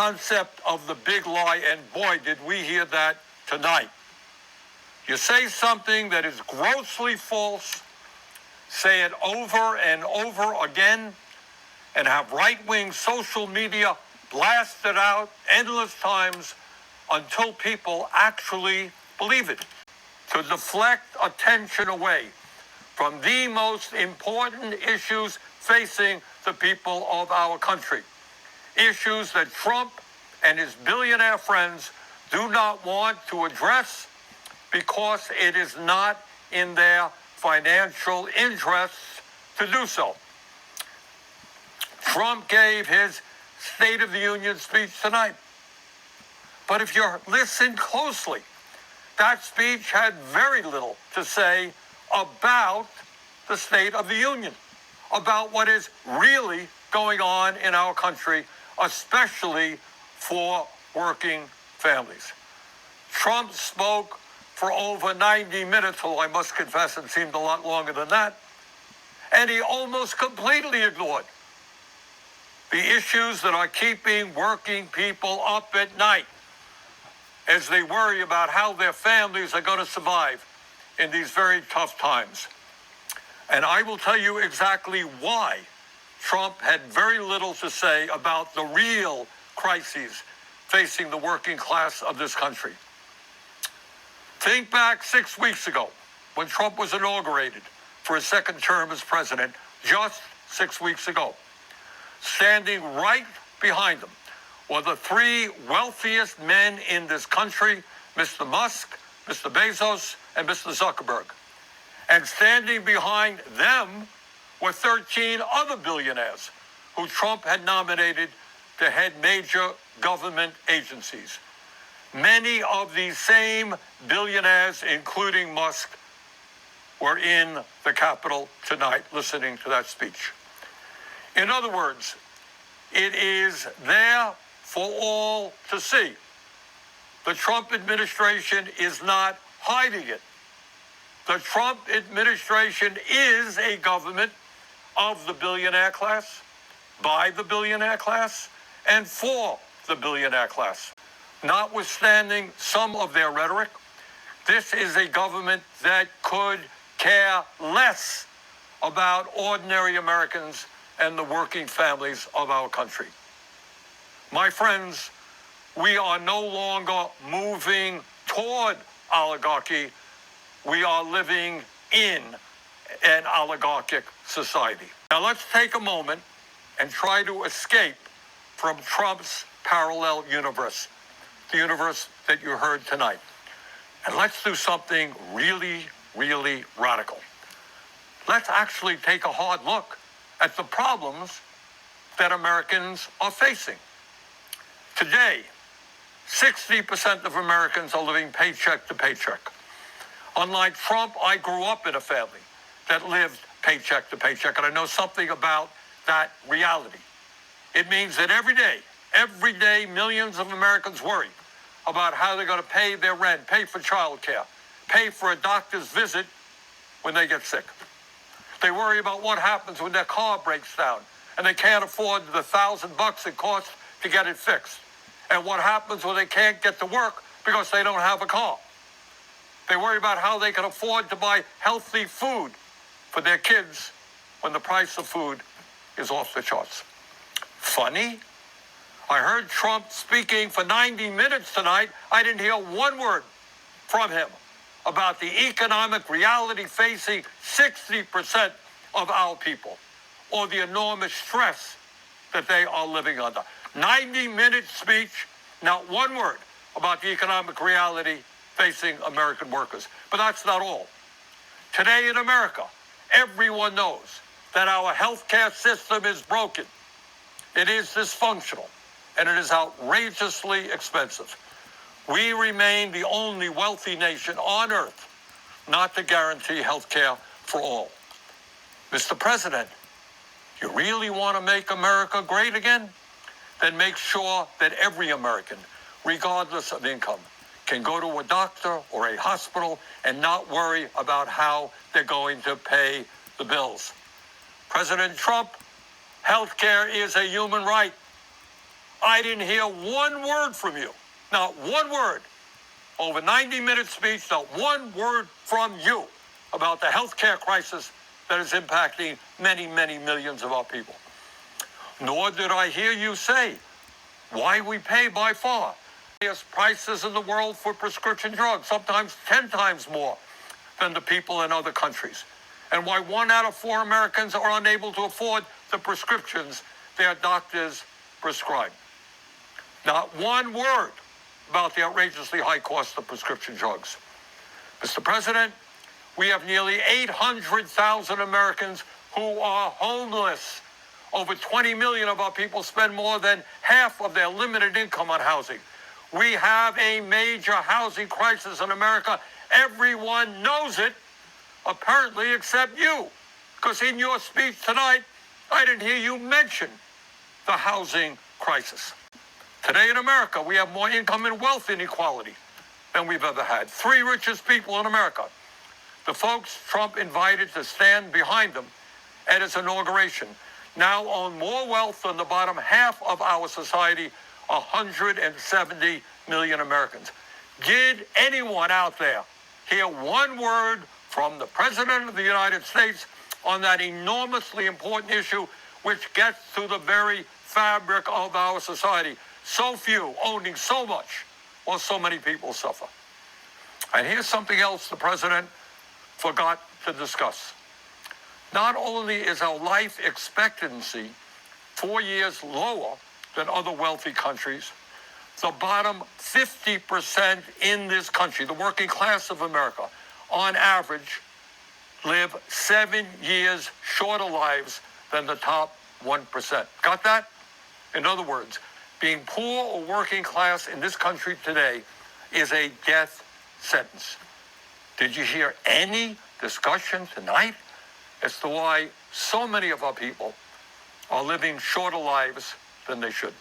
concept of the big lie, and boy, did we hear that tonight. You say something that is grossly false, say it over and over again, and have right-wing social media blast it out endless times until people actually believe it, to deflect attention away from the most important issues facing the people of our country, issues that Trump and his billionaire friends do not want to address because it is not in their financial interests to do so. Trump gave his State of the Union speech tonight. But if you listen closely, that speech had very little to say about the State of the Union, about what is really going on in our country, especially for working families. Trump spoke for over 90 minutes, although I must confess it seemed a lot longer than that, and he almost completely ignored the issues that are keeping working people up at night as they worry about how their families are going to survive in these very tough times. And I will tell you exactly why Trump had very little to say about the real crises facing the working class of this country. Think back 6 weeks ago when Trump was inaugurated for his second term as president, just 6 weeks ago. Standing right behind him were the three wealthiest men in this country, Mr. Musk, Mr. Bezos, and Mr. Zuckerberg. And standing behind them were 13 other billionaires who Trump had nominated to head major government agencies. Many of these same billionaires, including Musk, were in the Capitol tonight listening to that speech. In other words, it is there for all to see. The Trump administration is not hiding it. The Trump administration is a government of the billionaire class, by the billionaire class, and for the billionaire class. Notwithstanding some of their rhetoric, this is a government that could care less about ordinary Americans and the working families of our country. My friends, we are no longer moving toward oligarchy. We are living in an oligarchic society. Now let's take a moment and try to escape from Trump's parallel universe, the universe that you heard tonight. And let's do something really, really radical. Let's actually take a hard look at the problems that Americans are facing. Today, 60% of Americans are living paycheck to paycheck. Unlike Trump, I grew up in a family that lived paycheck to paycheck, and I know something about that reality. It means that every day, millions of Americans worry about how they're going to pay their rent, pay for childcare, pay for a doctor's visit when they get sick. They worry about what happens when their car breaks down and they can't afford the $1,000 it costs to get it fixed. And what happens when they can't get to work because they don't have a car. They worry about how they can afford to buy healthy food for their kids when the price of food is off the charts. Funny? I heard Trump speaking for 90 minutes tonight. I didn't hear one word from him about the economic reality facing 60% of our people, or the enormous stress that they are living under. 90-minute speech, not one word about the economic reality facing American workers. But that's not all. Today in America, everyone knows that our healthcare system is broken. It is dysfunctional, and it is outrageously expensive. We remain the only wealthy nation on earth not to guarantee health care for all. Mr. President, you really want to make America great again? Then make sure that every American, regardless of income, can go to a doctor or a hospital and not worry about how they're going to pay the bills. President Trump, health care is a human right. I didn't hear one word from you. Not one word. Over 90-minute speech, not one word from you about the health care crisis that is impacting many, many millions of our people. Nor did I hear you say why we pay by far the highest prices in the world for prescription drugs, sometimes 10 times more than the people in other countries, and why 1 out of 4 Americans are unable to afford the prescriptions their doctors prescribe. Not one word about the outrageously high cost of prescription drugs. Mr. President, we have nearly 800,000 Americans who are homeless. Over 20 million of our people spend more than half of their limited income on housing. We have a major housing crisis in America. Everyone knows it, apparently except you, because in your speech tonight, I didn't hear you mention the housing crisis. Today in America, we have more income and wealth inequality than we've ever had. 3 richest people in America, the folks Trump invited to stand behind him at his inauguration, now own more wealth than the bottom half of our society, 170 million Americans. Did anyone out there hear one word from the President of the United States on that enormously important issue which gets to the very fabric of our society? So few owning so much while so many people suffer. And here's something else the President forgot to discuss. Not only is our life expectancy 4 years lower than other wealthy countries, the bottom 50% in this country, the working class of America, on average, live 7 years shorter lives than the top 1%. Got that? In other words, being poor or working class in this country today is a death sentence. Did you hear any discussion tonight as to why so many of our people are living shorter lives than they should?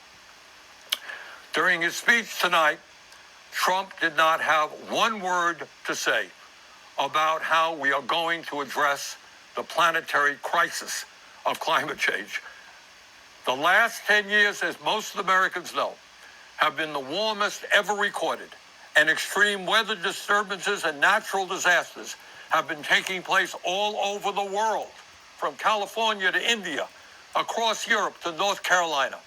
During his speech tonight, Trump did not have one word to say about how we are going to address the planetary crisis of climate change. The last 10 years, as most Americans know, have been the warmest ever recorded, and extreme weather disturbances and natural disasters have been taking place all over the world, from California to India, across Europe to North Carolina.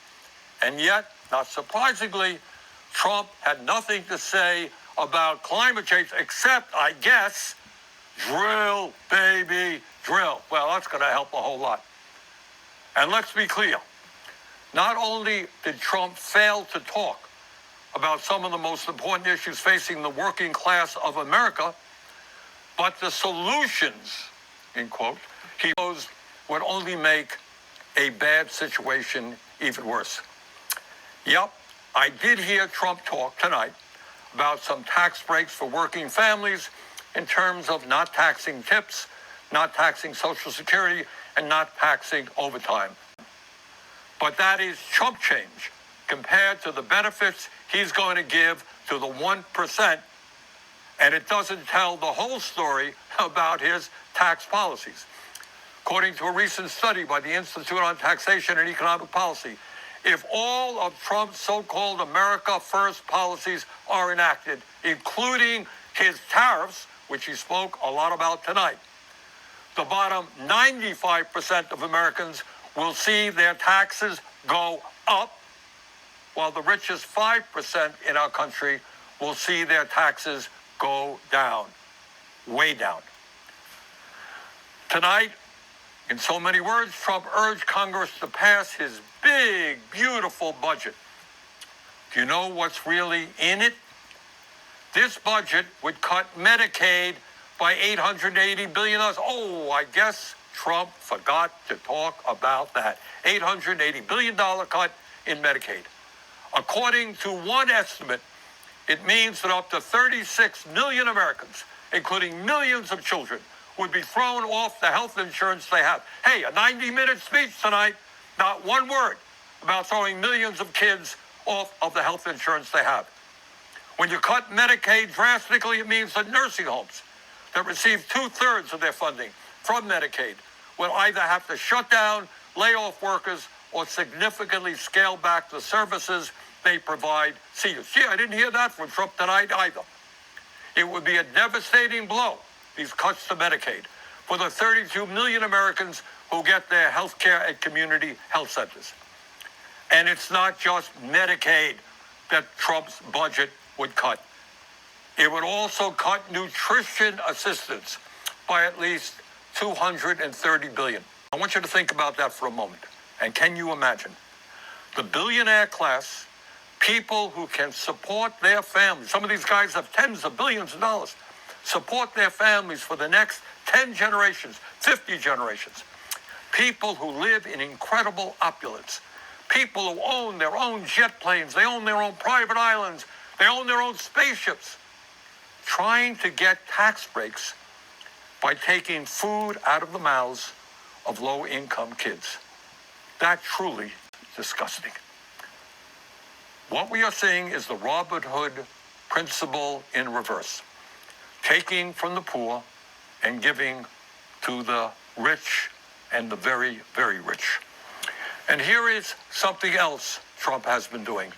And yet, not surprisingly, Trump had nothing to say about climate change except, I guess, drill, baby, drill. Well, that's going to help a whole lot. And let's be clear. Not only did Trump fail to talk about some of the most important issues facing the working class of America, but the solutions, in quote, he posed would only make a bad situation even worse. Yep, I did hear Trump talk tonight about some tax breaks for working families in terms of not taxing tips, not taxing Social Security, and not taxing overtime. But that is chump change compared to the benefits he's going to give to the 1%, and it doesn't tell the whole story about his tax policies. According to a recent study by the Institute on Taxation and Economic Policy, if all of Trump's so-called America First policies are enacted, including his tariffs, which he spoke a lot about tonight, the bottom 95% of Americans will see their taxes go up, while the richest 5% in our country will see their taxes go down, way down. Tonight, in so many words, Trump urged Congress to pass his big, beautiful budget. Do you know what's really in it? This budget would cut Medicaid by $880 billion. Oh, I guess Trump forgot to talk about that. $880 billion cut in Medicaid. According to one estimate, it means that up to 36 million Americans, including millions of children, would be thrown off the health insurance they have. Hey, a 90-minute speech tonight, not one word about throwing millions of kids off of the health insurance they have. When you cut Medicaid drastically, it means that nursing homes that receive 2/3 of their funding from Medicaid will either have to shut down, lay off workers, or significantly scale back the services they provide seniors. Gee, I didn't hear that from Trump tonight either. It would be a devastating blow, these cuts to Medicaid, for the 32 million Americans who get their health care at community health centers. And it's not just Medicaid that Trump's budget would cut. It would also cut nutrition assistance by at least $230 billion. I want you to think about that for a moment. And can you imagine? The billionaire class, people who can support their families, some of these guys have tens of billions of dollars, support their families for the next 10 generations, 50 generations. People who live in incredible opulence. People who own their own jet planes, they own their own private islands, they own their own spaceships. Trying to get tax breaks by taking food out of the mouths of low-income kids. That truly is disgusting. What we are seeing is the Robin Hood principle in reverse. Taking from the poor and giving to the rich and the very, very rich. And here is something else Trump has been doing.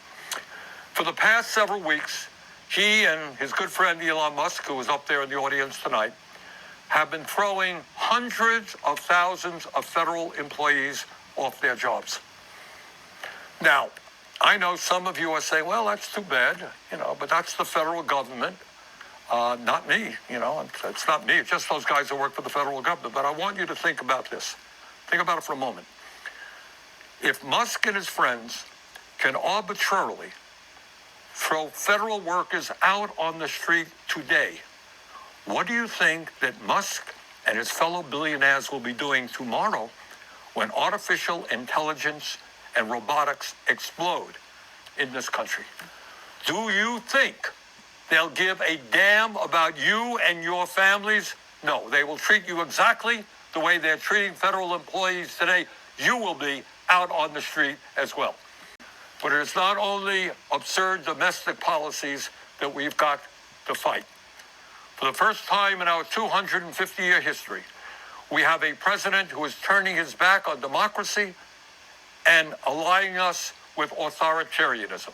For the past several weeks, he and his good friend Elon Musk, who was up there in the audience tonight, have been throwing hundreds of thousands of federal employees off their jobs. Now, I know some of you are saying, well, that's too bad, but that's the federal government, not me, it's not me, it's just those guys who work for the federal government. But I want you to think about this. Think about it for a moment. If Musk and his friends can arbitrarily throw federal workers out on the street today, what do you think that Musk and his fellow billionaires will be doing tomorrow when artificial intelligence and robotics explode in this country? Do you think they'll give a damn about you and your families? No, they will treat you exactly the way they're treating federal employees today. You will be out on the street as well. But it is not only absurd domestic policies that we've got to fight. For the first time in our 250-year history, we have a president who is turning his back on democracy and allying us with authoritarianism.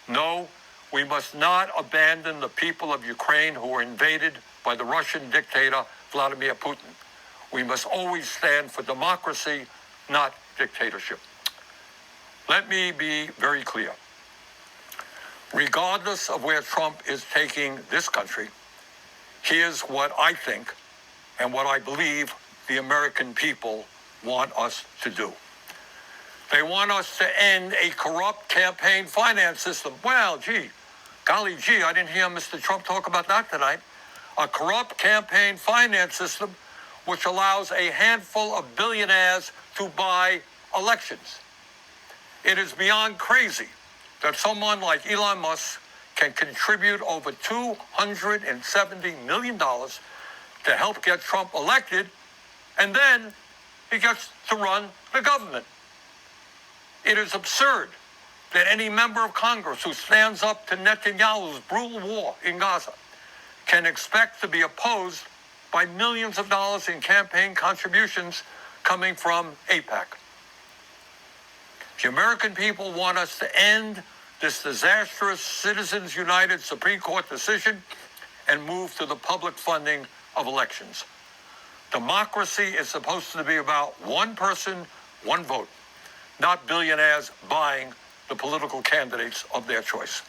No, we must not abandon the people of Ukraine who were invaded by the Russian dictator Vladimir Putin. We must always stand for democracy, not dictatorship. Let me be very clear. Regardless of where Trump is taking this country, here's what I think and what I believe the American people want us to do. They want us to end a corrupt campaign finance system. Well, golly gee, I didn't hear Mr. Trump talk about that tonight. A corrupt campaign finance system which allows a handful of billionaires to buy elections. It is beyond crazy that someone like Elon Musk can contribute over $270 million to help get Trump elected, and then he gets to run the government. It is absurd that any member of Congress who stands up to Netanyahu's brutal war in Gaza can expect to be opposed by millions of dollars in campaign contributions coming from AIPAC. The American people want us to end this disastrous Citizens United Supreme Court decision and move to the public funding of elections. Democracy is supposed to be about one person, one vote, not billionaires buying the political candidates of their choice.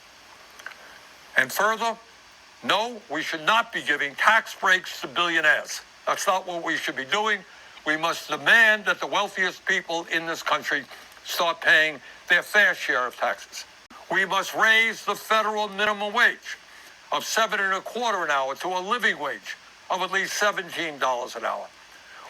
And further, no, we should not be giving tax breaks to billionaires. That's not what we should be doing. We must demand that the wealthiest people in this country start paying their fair share of taxes. We must raise the federal minimum wage of $7.25 an hour to a living wage of at least $17 an hour.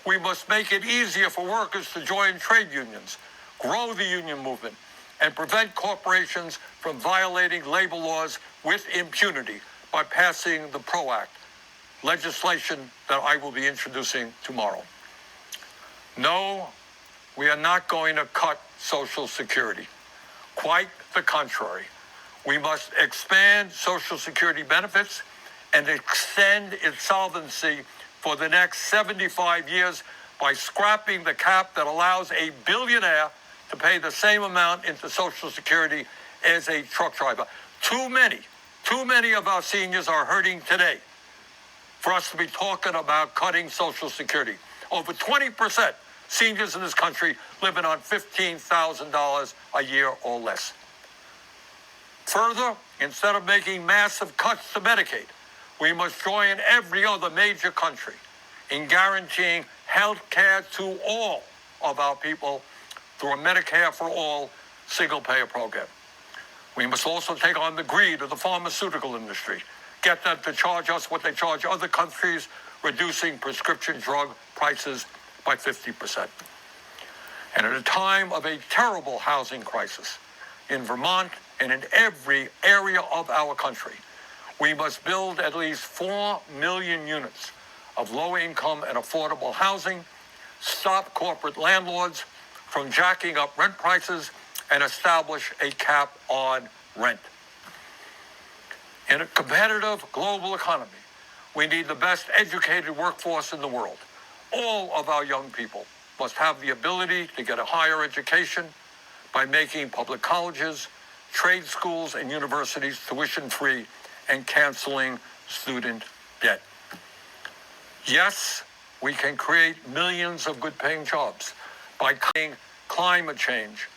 We must make it easier for workers to join trade unions, grow the union movement, and prevent corporations from violating labor laws with impunity by passing the PRO Act, legislation that I will be introducing tomorrow. No, we are not going to cut Social Security. Quite the contrary. We must expand Social Security benefits and extend its solvency for the next 75 years by scrapping the cap that allows a billionaire to pay the same amount into Social Security as a truck driver. Too many of our seniors are hurting today for us to be talking about cutting Social Security. Over 20% seniors in this country living on $15,000 a year or less. Further, instead of making massive cuts to Medicaid, we must join every other major country in guaranteeing health care to all of our people through a Medicare for All single-payer program. We must also take on the greed of the pharmaceutical industry, get them to charge us what they charge other countries, reducing prescription drug prices by 50%. And at a time of a terrible housing crisis in Vermont and in every area of our country, we must build at least 4 million units of low-income and affordable housing, stop corporate landlords from jacking up rent prices, and establish a cap on rent. In a competitive global economy, we need the best educated workforce in the world. All of our young people must have the ability to get a higher education by making public colleges, trade schools, and universities tuition-free and canceling student debt. Yes, we can create millions of good-paying jobs by cutting climate change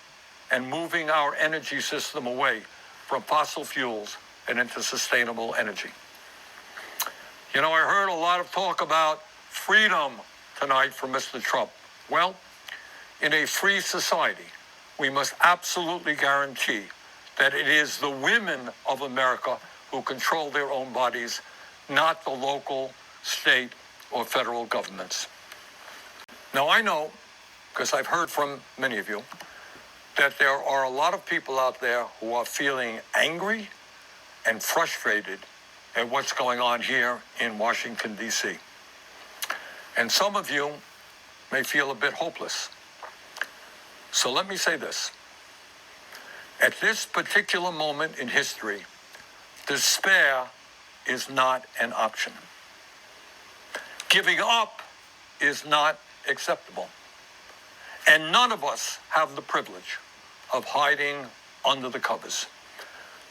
and moving our energy system away from fossil fuels and into sustainable energy. You know, I heard a lot of talk about freedom tonight from Mr. Trump. Well, in a free society, we must absolutely guarantee that it is the women of America who control their own bodies, not the local, state, or federal governments. Now, I know, because I've heard from many of you, that there are a lot of people out there who are feeling angry and frustrated at what's going on here in Washington, D.C. And some of you may feel a bit hopeless. So let me say this. At this particular moment in history, despair is not an option. Giving up is not acceptable. And none of us have the privilege of hiding under the covers.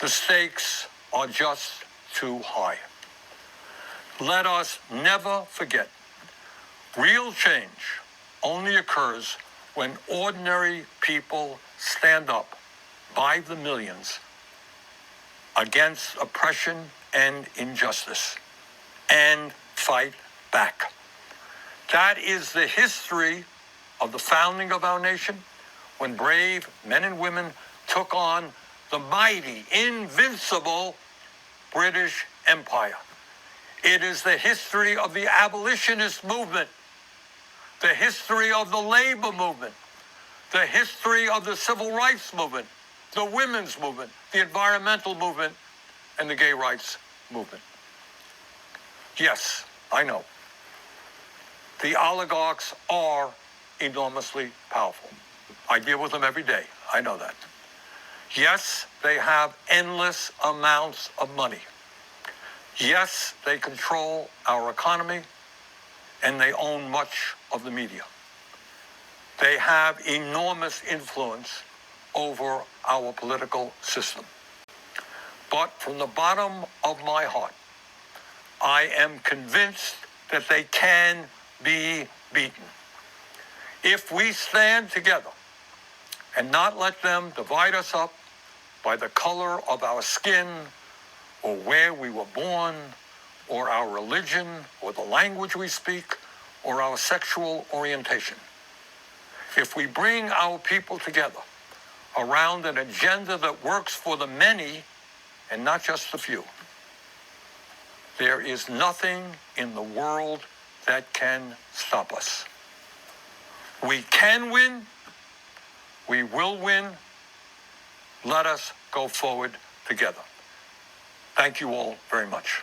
The stakes are just too high. Let us never forget, real change only occurs when ordinary people stand up by the millions against oppression and injustice and fight back. That is the history of the founding of our nation, when brave men and women took on the mighty, invincible British Empire. It is the history of the abolitionist movement, the history of the labor movement, the history of the civil rights movement, the women's movement, the environmental movement, and the gay rights movement. Yes, I know. The oligarchs are enormously powerful. I deal with them every day. I know that. Yes, they have endless amounts of money. Yes, they control our economy, and they own much of the media. They have enormous influence over our political system. But from the bottom of my heart, I am convinced that they can be beaten. If we stand together and not let them divide us up by the color of our skin, or where we were born, or our religion, or the language we speak, or our sexual orientation. If we bring our people together around an agenda that works for the many and not just the few, there is nothing in the world that can stop us. We can win. We will win. Let us go forward together. Thank you all very much.